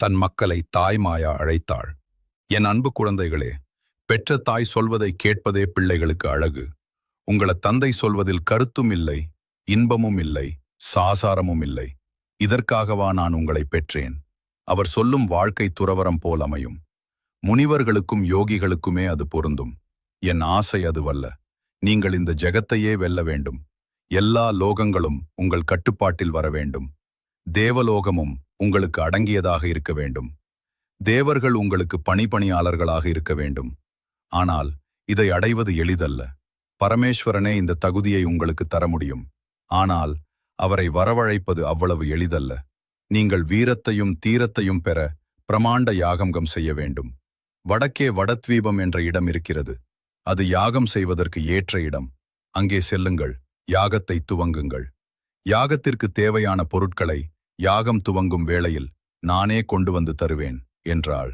தன் மக்களை தாய் மாயா அழைத்தாள். என் அன்பு குழந்தைகளே, பெற்ற தாய் சொல்வதை கேட்பதே பிள்ளைகளுக்கு அழகு. உங்கள தந்தை சொல்வதில் கருத்தும் இல்லை, இன்பமும் இல்லை, சாசாரமும் இல்லை. இதற்காகவா நான் உங்களை பெற்றேன்? அவர் சொல்லும் வாழ்க்கை துறவரம் போல் அமையும். முனிவர்களுக்கும் யோகிகளுக்குமே அது பொருந்தும். என் ஆசை அதுவல்ல. நீங்கள் இந்த ஜெகத்தையே வெல்ல வேண்டும். எல்லா லோகங்களும் உங்கள் கட்டுப்பாட்டில் வர வேண்டும். தேவலோகமும் உங்களுக்கு அடங்கியதாக இருக்க வேண்டும். தேவர்கள் உங்களுக்கு பணிபணியாளர்களாக இருக்க வேண்டும். ஆனால் இதை அடைவது எளிதல்ல. பரமேஸ்வரனே இந்த தகுதியை உங்களுக்கு தர முடியும். ஆனால் அவரை வரவழைப்பது அவ்வளவு எளிதல்ல. நீங்கள் வீரத்தையும் தீரத்தையும் பெற பிரமாண்ட யாகம்கம் செய்ய வேண்டும். வடக்கே வடத்வீபம் என்ற இடம் இருக்கிறது. அது யாகம் செய்வதற்கு ஏற்ற இடம். அங்கே செல்லுங்கள், யாகத்தை துவங்குங்கள். யாகத்திற்கு தேவையான பொருட்களை யாகம் துவங்கும் வேளையில் நானே கொண்டு வந்து தருவேன் என்றாள்.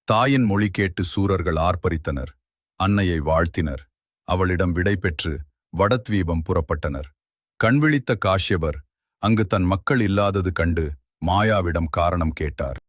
தாயின் மொழி கேட்டு சூரர்கள் ஆர்ப்பரித்தனர். அன்னையை வாழ்த்தினர். அவளிடம் விடை பெற்று வடத்வீபம் புறப்பட்டனர். கண்விழித்த காஷ்யபர் அங்கு தன் மக்கள் இல்லாதது கண்டு மாயாவிடம் காரணம் கேட்டார்.